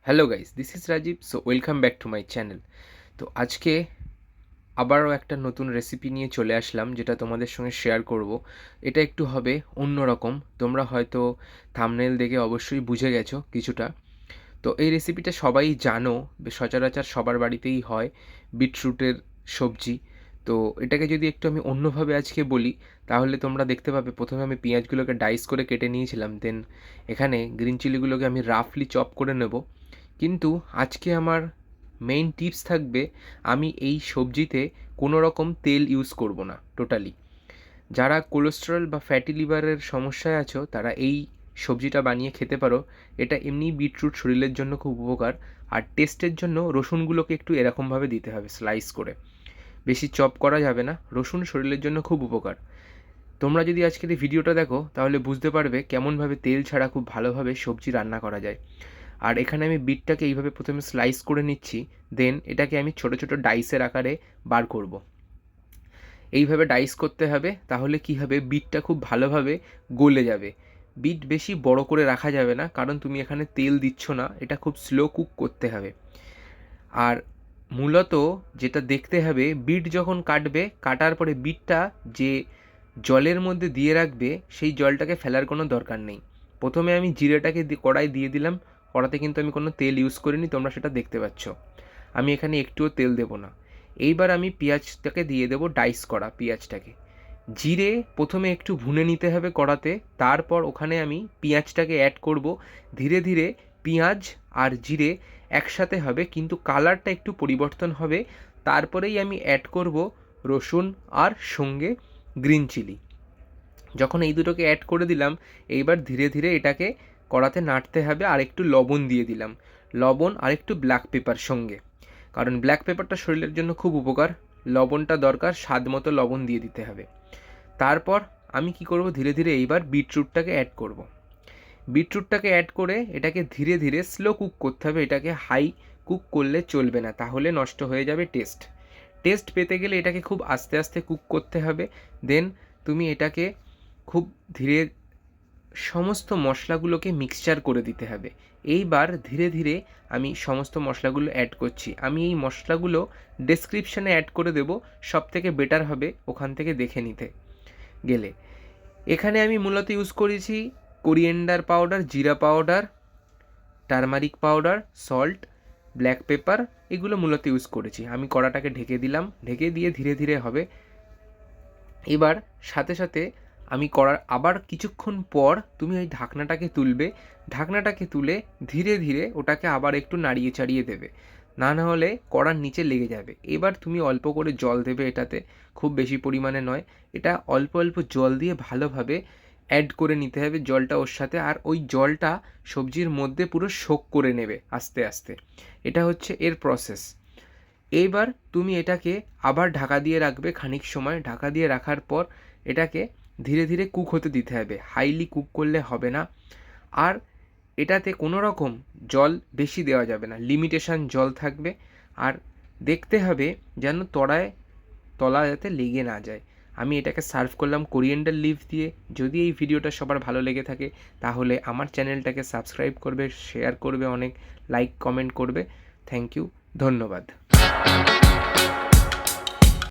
Hello guys, this is Rajib. So welcome back to my channel. তো আজকে আবারও একটা নতুন রেসিপি নিয়ে চলে আসলাম, যেটা তোমাদের সঙ্গে শেয়ার করব। এটা একটু হবে অন্যরকম। তোমরা হয়তো থাম্বনেল দেখে অবশ্যই বুঝে গেছো কিছুটা। তো এই রেসিপিটা সবাই জানো, সচরাচর সবার বাড়িতেই হয়, বিটরুটের সবজি। তো এটাকে যদি একটু আমি অন্যভাবে আজকে বলি, তাহলে তোমরা দেখতে পাবে প্রথমে আমি পেঁয়াজগুলোকে ডাইস করে কেটে নিয়েছিলাম, দেন এখানে গ্রিন চিলিগুলোকে আমি রাফলি চপ করে নেব। কিন্তু আজকে আমার মেইন টিপস থাকবে, আমি এই সবজিতে কোনো রকম তেল ইউজ করব না টোটালি। যারা কোলেস্টেরল বা ফ্যাটি লিভারের সমস্যায় আছো, তারা এই সবজিটা বানিয়ে খেতে পারো। এটা এমনি বিটরুট শরীরের জন্য খুব উপকার। আর টেস্টের জন্য রসুনগুলোকে একটু এরকমভাবে দিতে হবে, স্লাইস করে। বেশি চপ করা যাবে না। রসুন শরীরের জন্য খুব উপকার। তোমরা যদি আজকের এই ভিডিওটা দেখো, তাহলে বুঝতে পারবে কেমনভাবে তেল ছাড়া খুব ভালোভাবে সবজি রান্না করা যায়। আর এখানে আমি বিটটাকে এইভাবে প্রথমে স্লাইস করে নিচ্ছি, দেন এটাকে আমি ছোট ছোট ডাইসের আকারে বার করব। এইভাবে ডাইস করতে হবে, তাহলে কি হবে, বিটটা খুব ভালোভাবে গলে যাবে। বিট বেশি বড় করে রাখা যাবে না, কারণ তুমি এখানে তেল দিচ্ছ না, এটা খুব স্লো কুক করতে হবে। আর মূলত যেটা দেখতে হবে, বিট যখন কাটবে, কাটার পরে বিটটা যে জলের মধ্যে দিয়ে রাখবে, সেই জলটাকে ফেলার কোনো দরকার নেই। প্রথমে আমি জিরেটাকে কড়াই দিয়ে দিলাম। কড়াতে কিন্তু আমি কোনো তেল ইউজ করিনি, তোমরা সেটা দেখতে পাচ্ছ। আমি এখানে একটুও তেল দেবো না। এইবার আমি পেঁয়াজটাকে দিয়ে দেবো, ডাইস করা পেঁয়াজটাকে। জিরে প্রথমে একটু ভুনে নিতে হবে কড়াতে, তারপর ওখানে আমি পেঁয়াজটাকে অ্যাড করব। ধীরে ধীরে পেঁয়াজ আর জিরে একসাথে হবে, কিন্তু কালারটা একটু পরিবর্তন হবে। তারপরেই আমি অ্যাড করব রসুন আর সঙ্গে গ্রিন চিলি। যখন এই দুটোকে অ্যাড করে দিলাম, এইবার ধীরে ধীরে এটাকে কড়াতে নাড়তে হবে। আর একটু লবণ দিয়ে দিলাম, লবণ আর একটু ব্ল্যাক পেপার সঙ্গে, কারণ ব্ল্যাক পেপারটা শরীরের জন্য খুব উপকার। লবণটা দরকার, স্বাদ মতো লবণ দিয়ে দিতে হবে। তারপর আমি কি করব, ধীরে ধীরে এইবার বিটরুটটাকে অ্যাড করব। বিটরুটটাকে অ্যাড করে এটাকে ধীরে ধীরে স্লো কুক করতে হবে। এটাকে হাই কুক করলে চলবে না, তাহলে নষ্ট হয়ে যাবে টেস্ট। টেস্ট পেতে গেলে এটাকে খুব আস্তে আস্তে কুক করতে হবে। দেন তুমি এটাকে খুব ধীরে সমস্ত মশলাগুলোকে মিক্সচার করে দিতে হবে। এইবার ধীরে ধীরে আমি সমস্ত মশলাগুলো অ্যাড করছি। আমি এই মশলাগুলো ডেসক্রিপশানে অ্যাড করে দেব, সব থেকে বেটার হবে ওখান থেকে দেখে নিতে গেলে। এখানে আমি মূলত ইউজ করেছি কোরিয়েন্ডার পাউডার, জিরা powder, turmeric powder, salt, black pepper, এগুলো মূলত ইউজ করেছি। আমি কড়াটাকে ঢেকে দিলাম, ঢেকে দিয়ে ধীরে ধীরে হবে। এবার সাথে সাথে আমি করার আবার কিছুক্ষণ পর তুমি ওই ঢাকনাটাকে তুলবে। ঢাকনাটাকে তুলে ধীরে ধীরে ওটাকে আবার একটু নাড়িয়ে চাড়িয়ে দেবে, না না হলে কড়ার নিচে লেগে যাবে। এবার তুমি অল্প করে জল দেবে এটাতে, খুব বেশি পরিমাণে নয়। এটা অল্প অল্প জল দিয়ে ভালোভাবে অ্যাড করে নিতে হবে জলটা ওর সাথে। আর ওই জলটা সবজির মধ্যে পুরো সোক করে নেবে আস্তে আস্তে। এটা হচ্ছে এর প্রসেস। এইবার তুমি এটাকে আবার ঢাকা দিয়ে রাখবে খানিক সময়। ঢাকা দিয়ে রাখার পর এটাকে ধীরে ধীরে কুক হতে দিতে হবে, হাইলি কুক করলে হবে না। আর এটাতে কোনো রকম জল বেশি দেওয়া যাবে না, লিমিটেশান জল থাকবে। আর দেখতে হবে যেন তলা যাতে লেগে না যায়। আমি এটাকে সার্ভ করলাম কোরিয়েন্ডার লিভ দিয়ে। যদি এই ভিডিওটা সবার ভালো লেগে থাকে, তাহলে আমার চ্যানেলটাকে সাবস্ক্রাইব করবে, শেয়ার করবে, অনেক লাইক কমেন্ট করবে। থ্যাংক ইউ, ধন্যবাদ।